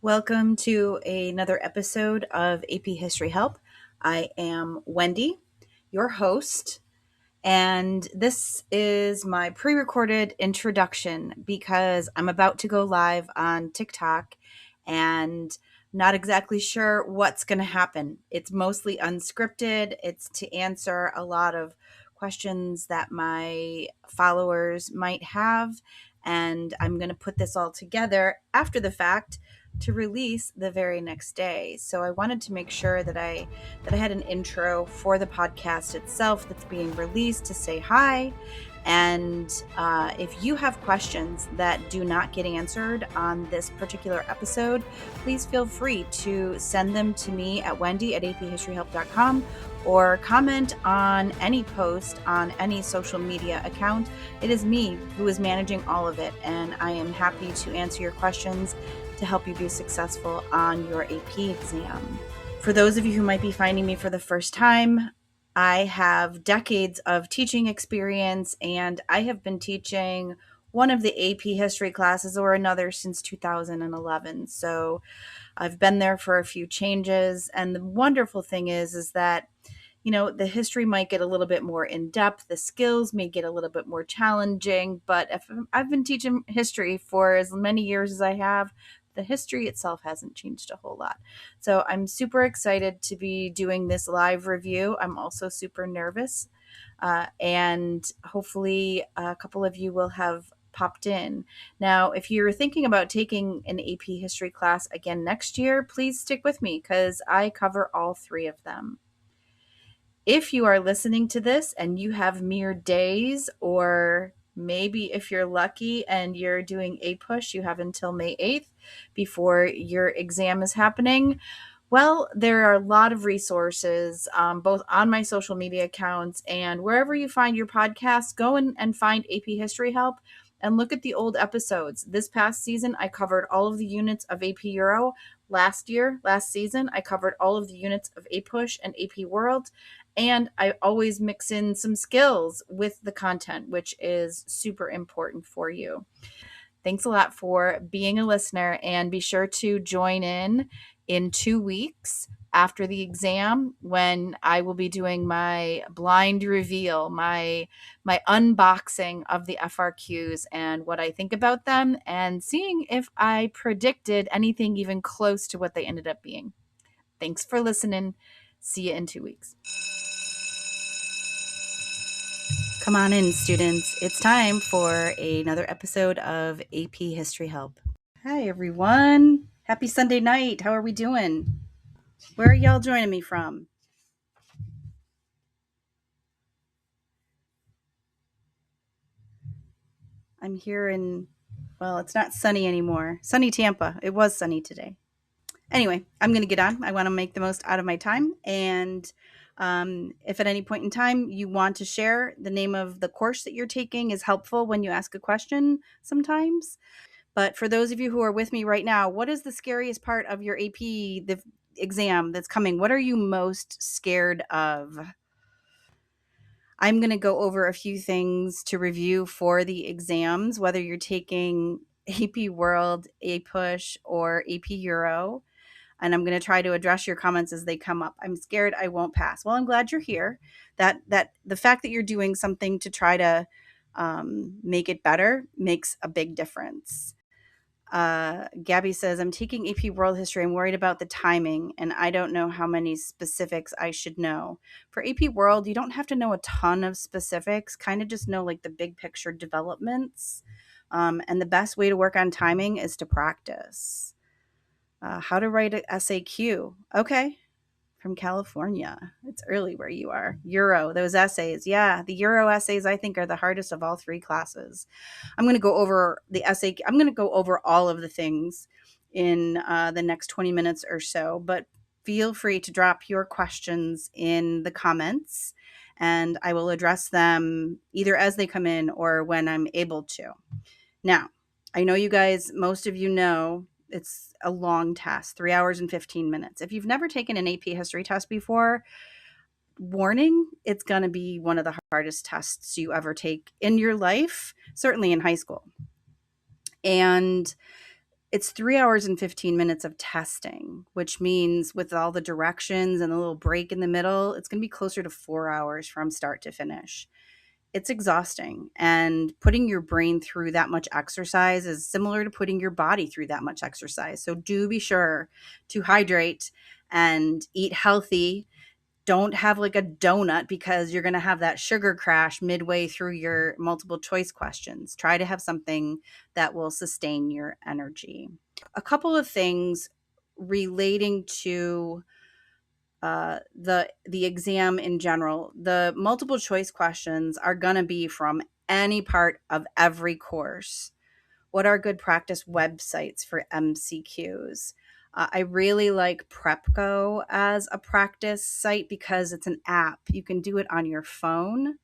Welcome to another episode of AP History Help. I am Wendy, your host, and this is my pre-recorded introduction because I'm about to go live on TikTok and not exactly sure what's going to happen. It's mostly unscripted. It's to answer a lot of questions that my followers might have, and I'm going to put this all together after the fact to release the very next day. So I wanted to make sure that I had an intro for the podcast itself that's being released to say hi. And if you have questions that do not get answered on this particular episode, please feel free to send them to me at wendy@aphistoryhelp.com or comment on any post on any social media account. It is me who is managing all of it, and I am happy to answer your questions to help you be successful on your AP exam. For those of you who might be finding me for the first time, I have decades of teaching experience, and I have been teaching one of the AP history classes or another since 2011. So I've been there for a few changes. And the wonderful thing is that, the history might get a little bit more in depth. The skills may get a little bit more challenging, but if I've been teaching history for as many years as I have, the history itself hasn't changed a whole lot. So I'm super excited to be doing this live review. I'm also super nervous. And hopefully a couple of you will have popped in. Now, if you're thinking about taking an AP history class again next year, please stick with me because I cover all three of them. If you are listening to this and you have mere days, or maybe if you're lucky and you're doing APUSH, you have until May 8th before your exam is happening. Well, there are a lot of resources, both on my social media accounts and wherever you find your podcasts. Go and find AP History Help and look at the old episodes. This past season, I covered all of the units of AP Euro. Last season, I covered all of the units of APUSH and AP World. And I always mix in some skills with the content, which is super important for you. Thanks a lot for being a listener, and be sure to join in 2 weeks after the exam when I will be doing my blind reveal, my unboxing of the FRQs and what I think about them, and seeing if I predicted anything even close to what they ended up being. Thanks for listening. See you in 2 weeks. Come on in, students. It's time for another episode of AP History Help. Hi, everyone. Happy Sunday night. How are we doing? Where are y'all joining me from? I'm here in, well, it's not sunny anymore. Sunny Tampa. It was sunny today. Anyway, I'm going to get on. I want to make the most out of my time. And if at any point in time you want to share the name of the course that you're taking, is helpful when you ask a question sometimes. But for those of you who are with me right now, what is the scariest part of your AP, the exam that's coming? What are you most scared of? I'm going to go over a few things to review for the exams, whether you're taking AP World, APUSH, or AP Euro. And I'm going to try to address your comments as they come up. I'm scared I won't pass. Well, I'm glad you're here. That the fact that you're doing something to try to make it better makes a big difference. Gabby says, I'm taking AP World History. I'm worried about the timing, and I don't know how many specifics I should know. For AP World, you don't have to know a ton of specifics, kind of just know like the big picture developments. And the best way to work on timing is to practice. How to write an SAQ. Okay. From California. It's early where you are. Euro, those essays. Yeah, the Euro essays I think are the hardest of all three classes. I'm going to go over the essay. I'm going to go over all of the things in the next 20 minutes or so, but feel free to drop your questions in the comments and I will address them either as they come in or when I'm able to. Now, I know you guys, most of you know, it's a long test, 3 hours and 15 minutes. If you've never taken an AP history test before, warning, it's going to be one of the hardest tests you ever take in your life, certainly in high school. And it's 3 hours and 15 minutes of testing, which means with all the directions and a little break in the middle, it's going to be closer to 4 hours from start to finish. It's exhausting, and putting your brain through that much exercise is similar to putting your body through that much exercise. So do be sure to hydrate and eat healthy. Don't have like a donut because you're going to have that sugar crash midway through your multiple choice questions. Try to have something that will sustain your energy. A couple of things relating to the exam in general. The multiple choice questions are going to be from any part of every course. What are good practice websites for MCQs? I really like PrepGo as a practice site because it's an app. You can do it on your phone.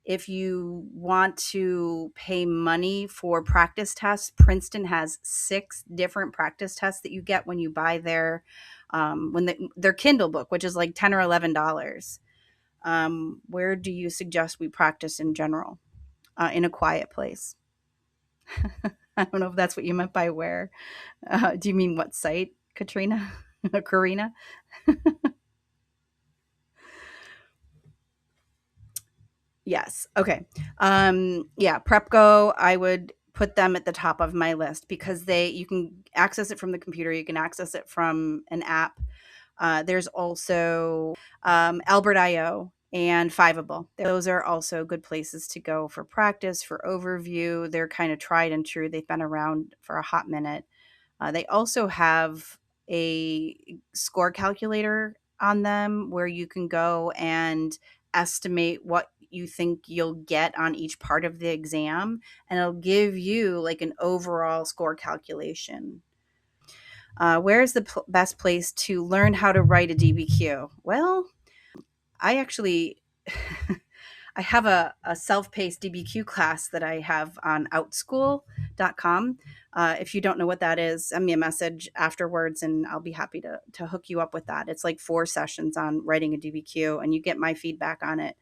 If you want to pay money for practice tests, Princeton has 6 different practice tests that you get when you buy their Kindle book, which is like $10 or $11. Where do you suggest we practice in general? In a quiet place. I don't know if that's what you meant by where. Do you mean what site, Katrina? Karina? Yes. Okay. Yeah, PrepGo, I would put them at the top of my list because you can access it from the computer, you can access it from an app. There's also Albert.io and Fiveable. Those are also good places to go for practice, for overview. They're kind of tried and true. They've been around for a hot minute. They also have a score calculator on them where you can go and estimate what you think you'll get on each part of the exam, and it'll give you like an overall score calculation. Where's the best place to learn how to write a DBQ? Well, I actually I have a self-paced DBQ class that I have on outschool.com. If you don't know what that is, send me a message afterwards and I'll be happy to hook you up with that. It's like 4 sessions on writing a DBQ and you get my feedback on it.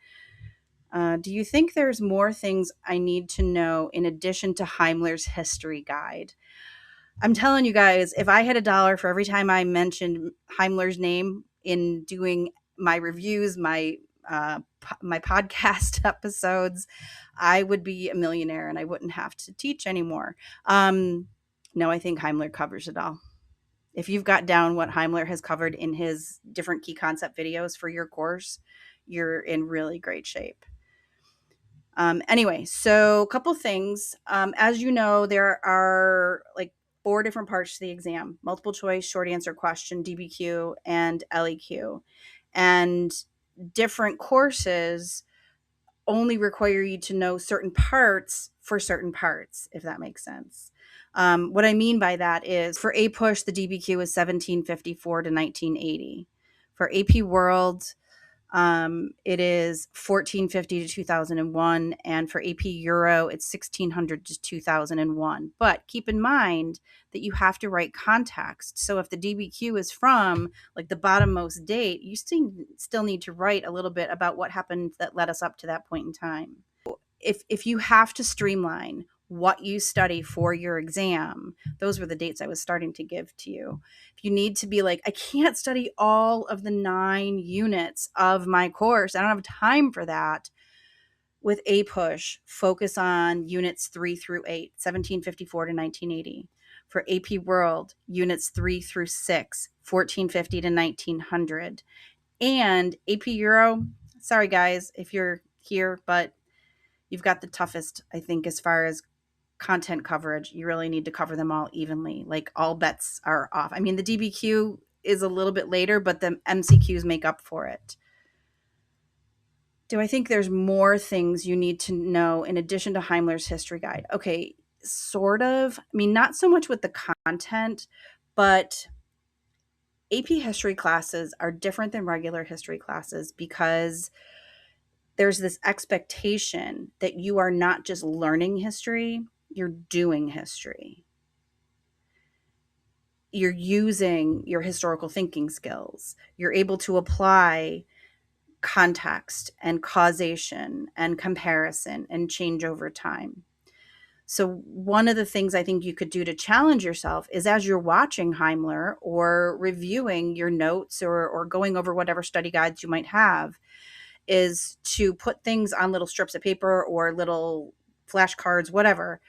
Do you think there's more things I need to know in addition to Heimler's history guide? I'm telling you guys, if I had $1 for every time I mentioned Heimler's name in doing my reviews, my podcast episodes, I would be a millionaire and I wouldn't have to teach anymore. No, I think Heimler covers it all. If you've got down what Heimler has covered in his different key concept videos for your course, you're in really great shape. Anyway, so a couple things. As you know, there are like 4 different parts to the exam: multiple choice, short answer question, DBQ, and LEQ. And different courses only require you to know certain parts for certain parts, if that makes sense. What I mean by that is for APUSH, the DBQ is 1754 to 1980. For AP World, it is 1450 to 2001, and for AP Euro, it's 1600 to 2001. But keep in mind that you have to write context. So if the DBQ is from like the bottommost date, you still need to write a little bit about what happened that led us up to that point in time. If you have to streamline what you study for your exam, those were the dates I was starting to give to you. If you need to be like, I can't study all of the 9 units of my course, I don't have time for that. With APUSH, focus on units 3 through 8, 1754 to 1980. For AP World, units 3 through 6, 1450 to 1900. And AP Euro, sorry guys if you're here, but you've got the toughest, I think, as far as content coverage. You really need to cover them all evenly. Like all bets are off. I mean, the DBQ is a little bit later, but the MCQs make up for it. Do I think there's more things you need to know in addition to Heimler's history guide? Okay, sort of. I mean, not so much with the content, but AP history classes are different than regular history classes because there's this expectation that you are not just learning history, you're doing history. You're using your historical thinking skills. You're able to apply context and causation and comparison and change over time. So one of the things I think you could do to challenge yourself is, as you're watching Heimler or reviewing your notes or going over whatever study guides you might have, is to put things on little strips of paper or little flashcards, whatever,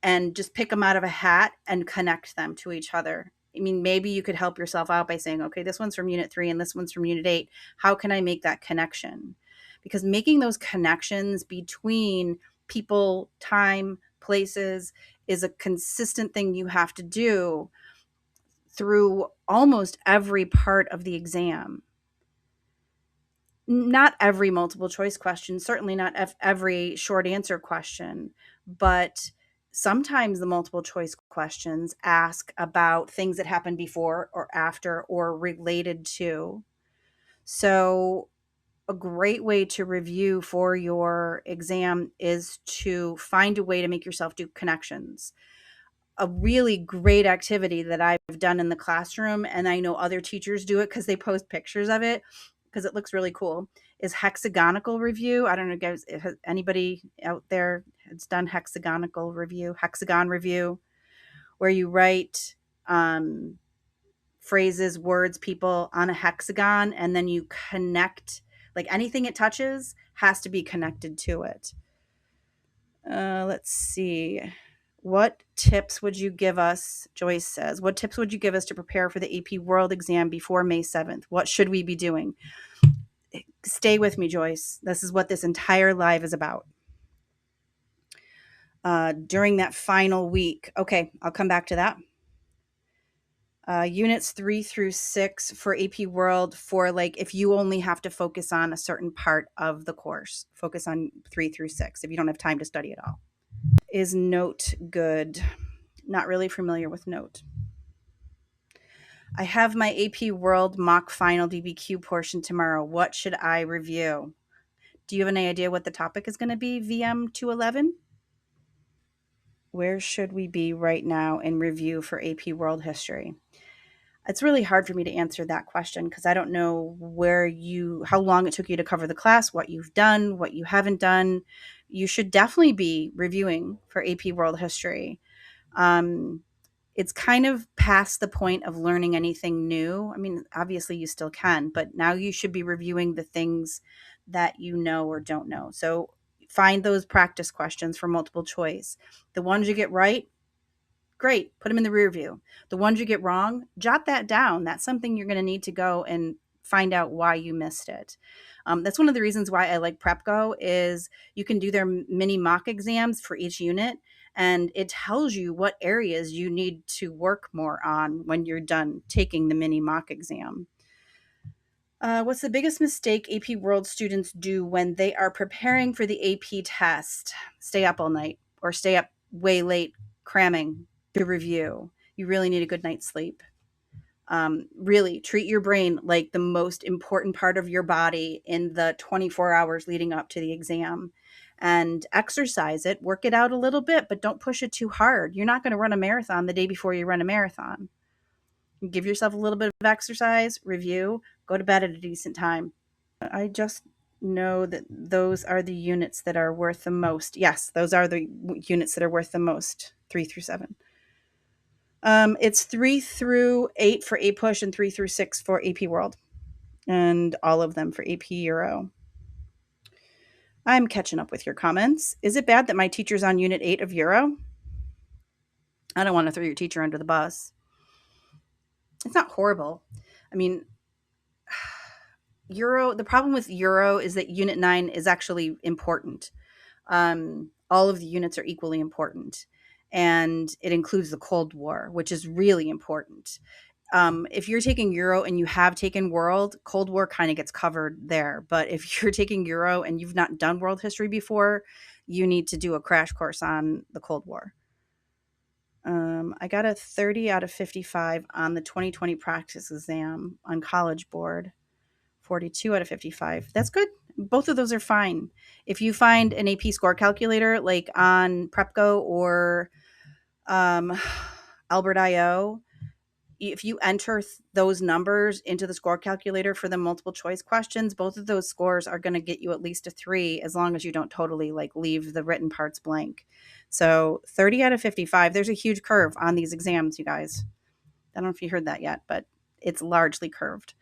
and just pick them out of a hat and connect them to each other. I mean, maybe you could help yourself out by saying, okay, this one's from Unit 3 and this one's from Unit 8. How can I make that connection? Because making those connections between people, time, places is a consistent thing you have to do through almost every part of the exam. Not every multiple choice question, certainly not every short answer question, but sometimes the multiple choice questions ask about things that happened before or after or related to. So a great way to review for your exam is to find a way to make yourself do connections. A really great activity that I've done in the classroom, and I know other teachers do it because they post pictures of it because it looks really cool, is hexagonal review. I don't know, guys, if anybody out there has done hexagon review, where you write phrases, words, people on a hexagon, and then you connect, like anything it touches has to be connected to it. Let's see. What tips would you give us? Joyce says, what tips would you give us to prepare for the AP World exam before May 7th? What should we be doing? Stay with me, Joyce. This is what this entire live is about. During that final week. Okay, I'll come back to that. Units 3 through 6 for AP World, for like if you only have to focus on a certain part of the course, focus on 3 through 6 if you don't have time to study at all. Is Note good? Not really familiar with Note. I have my AP World mock final DBQ portion tomorrow. What should I review? Do you have any idea what the topic is going to be, VM 211? Where should we be right now in review for AP World History? It's really hard for me to answer that question because I don't know how long it took you to cover the class, what you've done, what you haven't done. You should definitely be reviewing for AP World History. It's kind of past the point of learning anything new. I mean, obviously you still can, but now you should be reviewing the things that you know or don't know. So find those practice questions for multiple choice. The ones you get right, great, put them in the rear view. The ones you get wrong, jot that down. That's something you're going to need to go and find out why you missed it. That's one of the reasons why I like PrepGo is you can do their mini mock exams for each unit, and it tells you what areas you need to work more on when you're done taking the mini mock exam. What's the biggest mistake AP World students do when they are preparing for the AP test? Stay up all night or stay up way late cramming to review. You really need a good night's sleep. Really treat your brain like the most important part of your body in the 24 hours leading up to the exam, and exercise it, work it out a little bit, but don't push it too hard. You're not going to run a marathon the day before you run a marathon. Give yourself a little bit of exercise, review, go to bed at a decent time. I just know that those are the units that are worth the most. Yes, those are the units that are worth the most, 3 through 7. It's 3 through 8 for APUSH and 3 through 6 for AP World, and all of them for AP Euro. I'm catching up with your comments. Is it bad that my teacher's on Unit 8 of Euro? I don't want to throw your teacher under the bus. It's not horrible. I mean, Euro, the problem with Euro is that Unit 9 is actually important. All of the units are equally important. And it includes the Cold War, which is really important. If you're taking Euro and you have taken World, Cold War kind of gets covered there. But if you're taking Euro and you've not done world history before, you need to do a crash course on the Cold War. I got a 30 out of 55 on the 2020 practice exam on College Board. 42 out of 55. That's good. Both of those are fine. If you find an AP score calculator like on PrepGo or Albert.io, if you enter those numbers into the score calculator for the multiple choice questions, both of those scores are going to get you at least a 3 as long as you don't totally like leave the written parts blank. So 30 out of 55, there's a huge curve on these exams, you guys. I don't know if you heard that yet, but it's largely curved.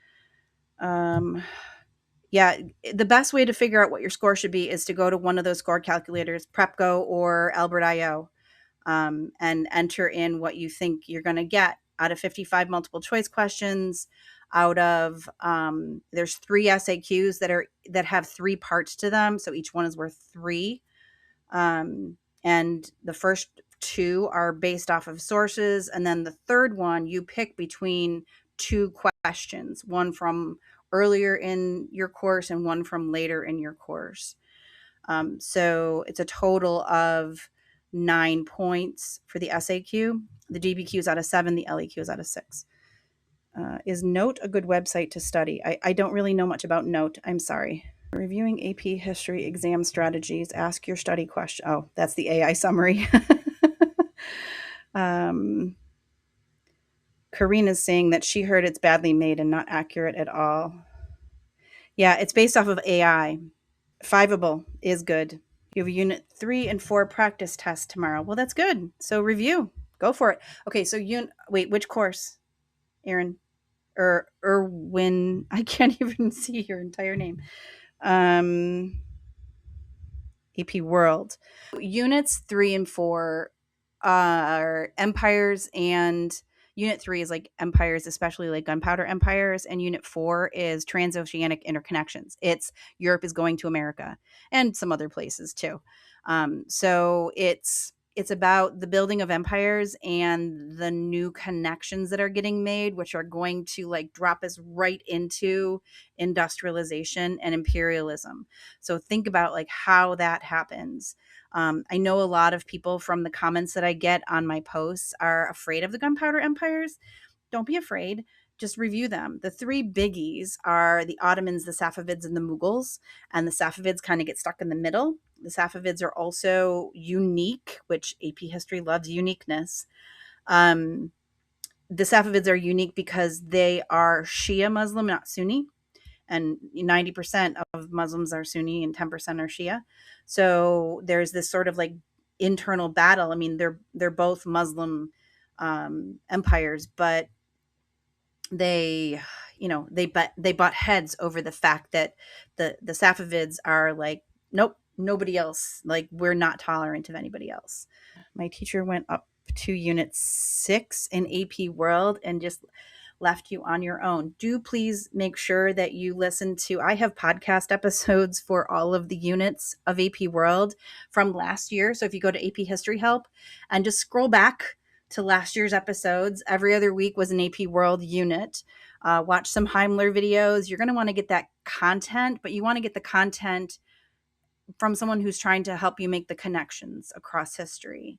Yeah, the best way to figure out what your score should be is to go to one of those score calculators, PrepGo or Albert.io, and enter in what you think you're going to get out of 55 multiple choice questions. Out of there's 3 SAQs that have 3 parts to them, so each one is worth 3. And the first 2 are based off of sources, and then the third one you pick between 2 questions, one from earlier in your course and one from later in your course. So it's a total of 9 points for the SAQ. The DBQ is out of 7, the LEQ is out of 6. Is Note a good website to study? I don't really know much about Note. I'm sorry. Reviewing AP History exam strategies. Ask your study question. Oh, that's the AI summary. Karina's saying that she heard it's badly made and not accurate at all. Yeah, it's based off of AI. Fiveable is good. You have a unit 3 and 4 practice test tomorrow. Well, that's good. So review. Go for it. Okay, so wait, which course, Aaron? Or Erwin? I can't even see your entire name. AP World. Units 3 and 4 are empires, and Unit 3 is like empires, especially like gunpowder empires, and Unit 4 is transoceanic interconnections. It's Europe is going to America and some other places too. So it's about the building of empires and the new connections that are getting made, which are going to like drop us right into industrialization and imperialism. So think about like how that happens. I know a lot of people from the comments that I get on my posts are afraid of the gunpowder empires. Don't be afraid. Just review them. The 3 biggies are the Ottomans, the Safavids, and the Mughals. And the Safavids kind of get stuck in the middle. The Safavids are also unique, which AP history loves uniqueness. The Safavids are unique because they are Shia Muslim, not Sunni. And 90% of Muslims are Sunni and 10% are Shia. So there's this sort of like internal battle. I mean, they're both Muslim empires, but they butt heads over the fact that the Safavids are like, nope, nobody else, like we're not tolerant of anybody else. My teacher went up to unit 6 in AP World and just left you on your own. Do please make sure that you listen to, I have podcast episodes for all of the units of AP World from last year. So if you go to AP History Help and just scroll back to last year's episodes, every other week was an AP World unit. Watch some Heimler videos. You're going to want to get that content, but you want to get the content from someone who's trying to help you make the connections across history.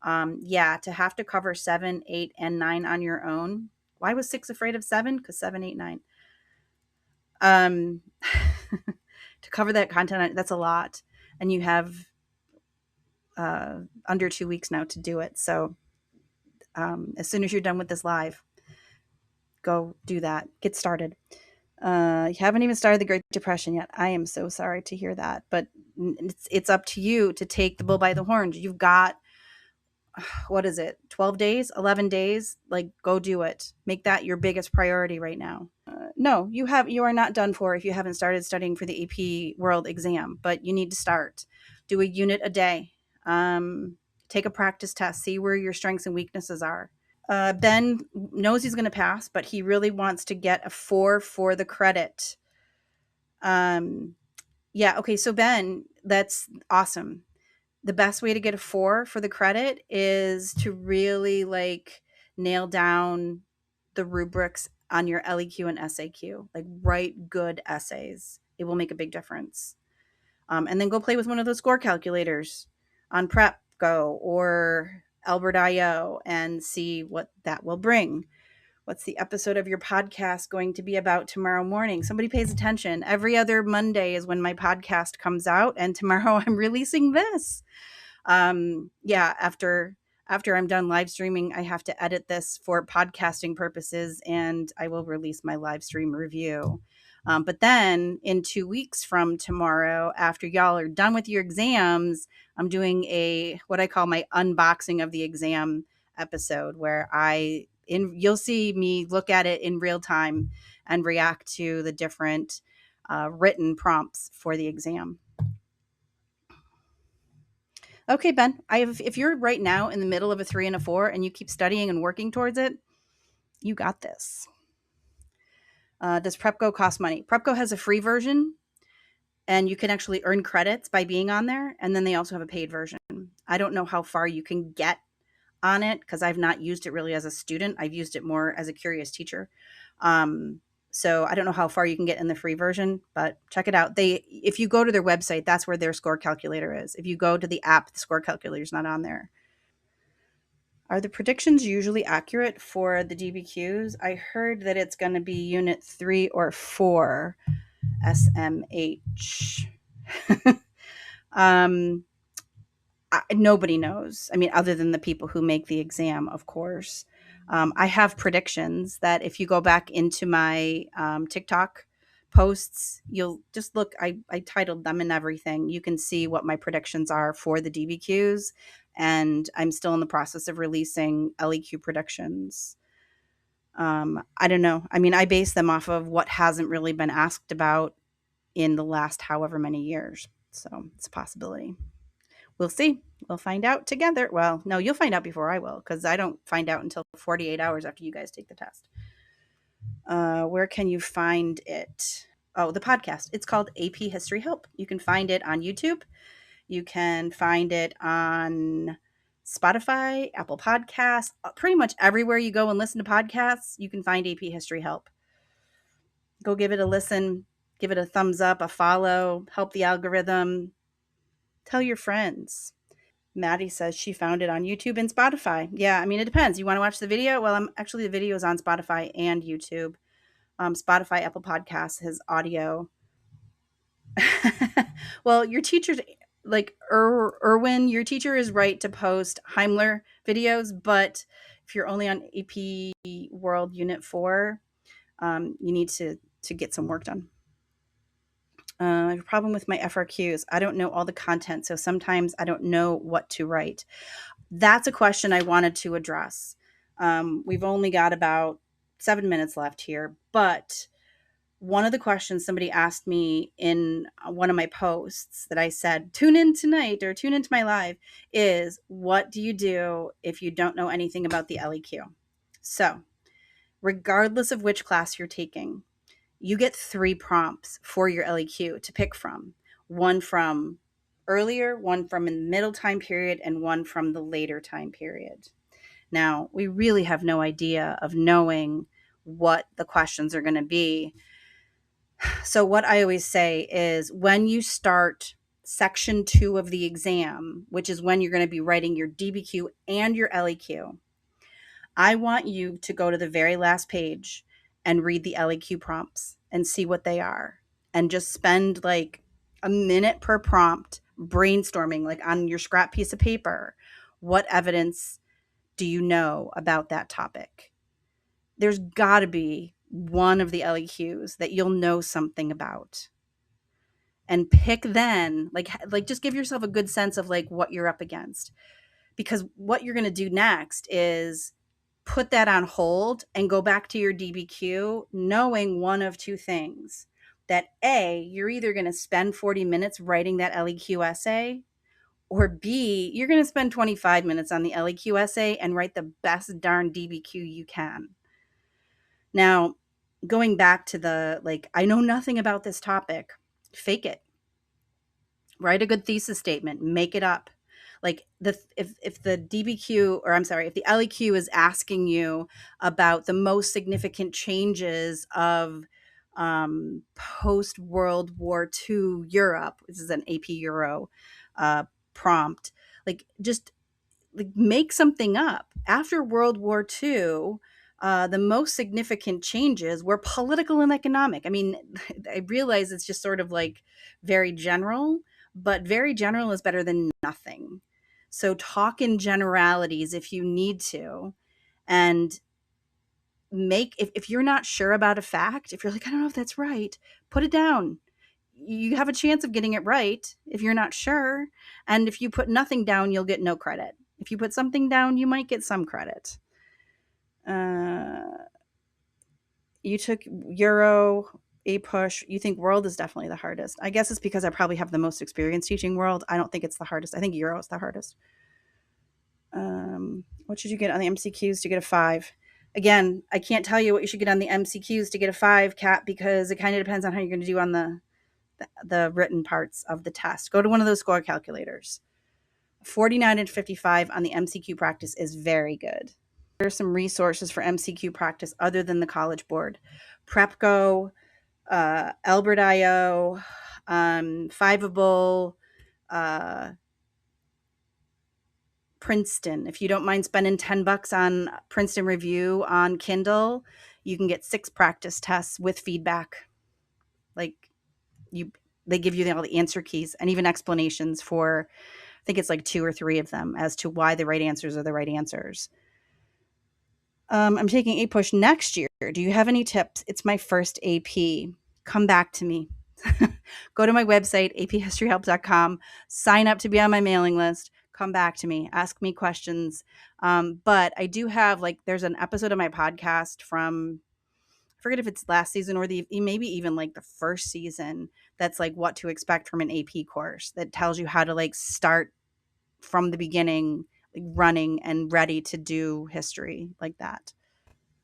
To have to cover 7, 8, and 9 on your own. Why was 6 afraid of 7? Because 7, 8, 9. To cover that content, that's a lot. And you have under 2 weeks now to do it. So as soon as you're done with this live, go do that. Get started. You haven't even started the Great Depression yet. I am so sorry to hear that. But it's up to you to take the bull by the horns. You've got, what is it, 12 days, 11 days? Like, go do it. Make that your biggest priority right now. No, you are not done for if you haven't started studying for the AP World exam, but you need to start. Do a unit a day. Take a practice test. See where your strengths and weaknesses are. Ben knows he's going to pass, but he really wants to get a 4 for the credit. Okay, so Ben, that's awesome. The best way to get a 4 for the credit is to really like nail down the rubrics on your LEQ and SAQ. Like write good essays. It will make a big difference. And then go play with one of those score calculators on PrepGo or Albert.io and see what that will bring. What's the episode of your podcast going to be about tomorrow morning? Somebody pays attention. Every other Monday is when my podcast comes out, and tomorrow I'm releasing this. After I'm done live streaming, I have to edit this for podcasting purposes, and I will release my live stream review. But then in 2 weeks from tomorrow, after y'all are done with your exams, I'm doing what I call my unboxing of the exam episode, where you'll see me look at it in real time and react to the different written prompts for the exam. Okay, Ben, if you're right now in the middle of a 3 and a 4 and you keep studying and working towards it, you got this. Does PrepGo cost money? PrepGo has a free version, and you can actually earn credits by being on there. And then they also have a paid version. I don't know how far you can get on it because I've not used it really as a student. I've used it more as a curious teacher. So I don't know how far you can get in the free version, but check it out. If you go to their website, that's where their score calculator is. If you go to the app, the score calculator is not on there. Are the predictions usually accurate for the DBQs? I heard that it's going to be unit 3 or 4 SMH. Nobody knows. I mean, other than the people who make the exam, of course. I have predictions that if you go back into my TikTok posts, you'll just look. I titled them and everything. You can see what my predictions are for the DBQs. And I'm still in the process of releasing LEQ predictions. I don't know. I mean, I base them off of what hasn't really been asked about in the last however many years. So it's a possibility. We'll see. We'll find out together. Well, no, you'll find out before I will, because I don't find out until 48 hours after you guys take the test. Where can you find it? Oh, the podcast. It's called AP History Help. You can find it on YouTube. You can find it on Spotify, Apple Podcasts, pretty much everywhere you go and listen to podcasts, you can find AP History Help. Go give it a listen, give it a thumbs up, a follow, help the algorithm. Tell your friends. Maddie says she found it on YouTube and Spotify. Yeah, I mean, it depends. You want to watch the video? Well, actually, the video is on Spotify and YouTube. Spotify, Apple Podcasts has audio. Well, your teacher's like Erwin, your teacher is right to post Heimler videos, but if you're only on AP World Unit 4, you need to get some work done. I have a problem with my FRQs. I don't know all the content, so sometimes I don't know what to write. That's a question I wanted to address. We've only got about 7 minutes left here, but one of the questions somebody asked me in one of my posts that I said, tune in tonight or tune into my live, is what do you do if you don't know anything about the LEQ? So regardless of which class you're taking, you get 3 prompts for your LEQ to pick from. One from earlier, one from in the middle time period, and one from the later time period. Now, we really have no idea of knowing what the questions are going to be. So what I always say is when you start section 2 of the exam, which is when you're going to be writing your DBQ and your LEQ, I want you to go to the very last page and read the LEQ prompts and see what they are, and just spend like a minute per prompt brainstorming, like on your scrap piece of paper. What evidence do you know about that topic? There's got to be one of the LEQs that you'll know something about. And pick then, like just give yourself a good sense of like what you're up against. Because what you're going to do next is put that on hold and go back to your DBQ knowing one of two things. That A, you're either going to spend 40 minutes writing that LEQ essay, or B, you're going to spend 25 minutes on the LEQ essay and write the best darn DBQ you can. Now, going back to the, like, I know nothing about this topic, fake it. Write a good thesis statement, make it up. Like if the DBQ, or I'm sorry, if the LEQ is asking you about the most significant changes of post World War II Europe, this is an AP Euro prompt, like just like make something up. After World War II, the most significant changes were political and economic. I mean, I realize it's just sort of like very general, but very general is better than nothing. So talk in generalities if you need to, and if you're not sure about a fact, if you're like, I don't know if that's right, put it down. You have a chance of getting it right if you're not sure. And if you put nothing down, you'll get no credit. If you put something down, you might get some credit. You took Euro, APUSH. You think World is definitely the hardest. I guess it's because I probably have the most experience teaching World. I don't think it's the hardest. I think Euro is the hardest. What should you get on the MCQs to get a 5? Again, I can't tell you what you should get on the MCQs to get a 5, Kat, because it kind of depends on how you're going to do on the written parts of the test. Go to one of those score calculators. 49 and 55 on the MCQ practice is very good. Here are some resources for MCQ practice other than the College Board. PrepGo, Albert.io, Fiveable, Princeton. If you don't mind spending $10 on Princeton Review on Kindle, you can get 6 practice tests with feedback. They give you all the answer keys and even explanations for, I think it's like 2 or 3 of them as to why the right answers are the right answers. I'm taking APUSH next year. Do you have any tips? It's my first AP. Come back to me. Go to my website, aphistoryhelp.com, sign up to be on my mailing list. Come back to me, ask me questions. But I do have, there's an episode of my podcast from, I forget if it's last season or maybe even like the first season, that's like what to expect from an AP course that tells you how to start from the beginning, running and ready to do history like that.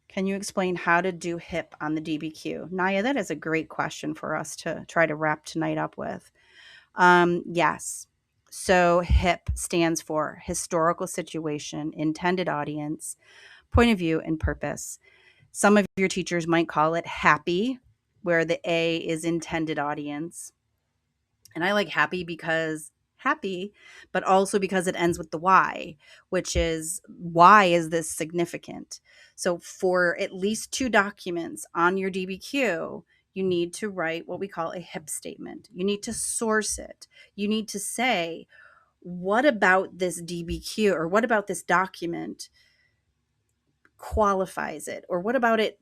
Can you explain how to do HIPP on the DBQ? Naya, that is a great question for us to try to wrap tonight up with. Yes. So HIPP stands for historical situation, intended audience, point of view, and purpose. Some of your teachers might call it HAPPY, where the A is intended audience. And I like happy because happy, but also because it ends with the why, which is, why is this significant? So for at least 2 documents on your DBQ, you need to write what we call a HIPP statement. You need to source it. You need to say, what about this DBQ or what about this document qualifies it? Or what about it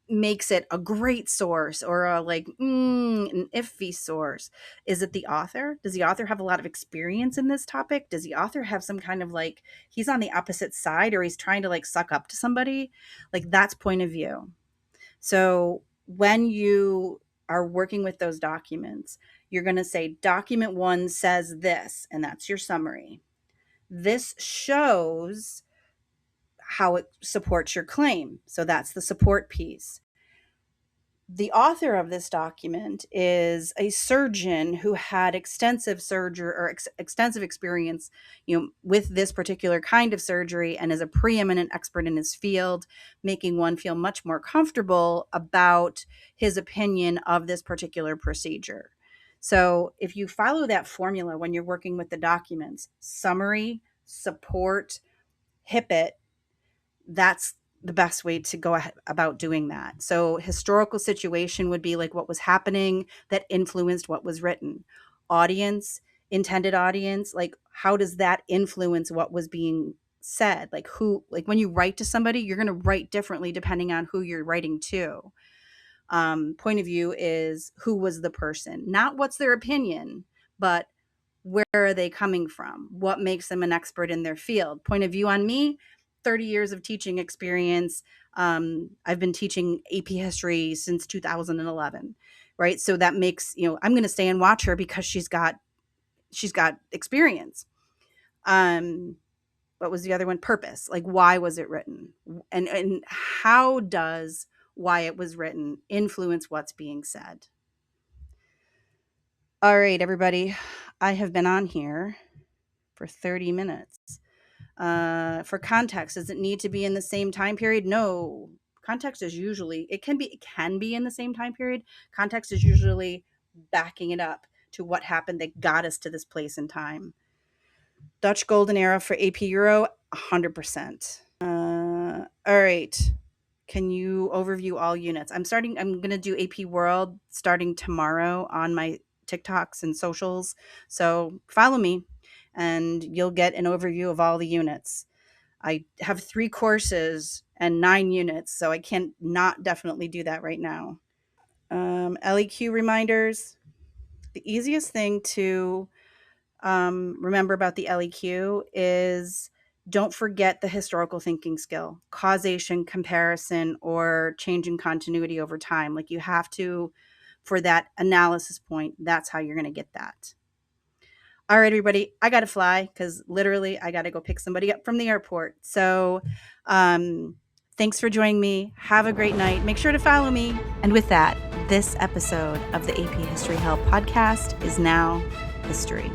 makes it a great source or an iffy source? Is it the author? Does the author have a lot of experience in this topic? Does the author have some kind of he's on the opposite side or he's trying to suck up to somebody? That's point of view. So when you are working with those documents, you're going to say document 1 says this, and that's your summary. This shows how it supports your claim. So that's the support piece. The author of this document is a surgeon who had extensive surgery or extensive experience, with this particular kind of surgery and is a preeminent expert in his field, making one feel much more comfortable about his opinion of this particular procedure. So if you follow that formula when you're working with the documents, summary, support, HIPP it, that's the best way to go about doing that. So historical situation would be what was happening that influenced what was written. Audience, intended audience, how does that influence what was being said? When you write to somebody, you're going to write differently depending on who you're writing to. Point of view is, who was the person? Not what's their opinion, but where are they coming from? What makes them an expert in their field? Point of view on me, 30 years of teaching experience. I've been teaching AP history since 2011, right? So that makes, I'm going to stay and watch her because she's got experience. What was the other one? Purpose. Why was it written? And how does why it was written influence what's being said? All right, everybody. I have been on here for 30 minutes. For context, does it need to be in the same time period? No. Context is usually, it can be in the same time period. Context is usually backing it up to what happened that got us to this place in time. Dutch Golden Era for AP Euro, 100%. All right. Can you overview all units? I'm going to do AP World starting tomorrow on my TikToks and socials. So follow me and you'll get an overview of all the units. I have 3 courses and 9 units, so I can't not definitely do that right now. LEQ reminders. The easiest thing to remember about the LEQ is don't forget the historical thinking skill, causation, comparison, or changing continuity over time. Like you have to, for that analysis point, that's how you're going to get that. All right, everybody, I got to fly because literally I got to go pick somebody up from the airport. So thanks for joining me. Have a great night. Make sure to follow me. And with that, this episode of the AP History Help podcast is now history.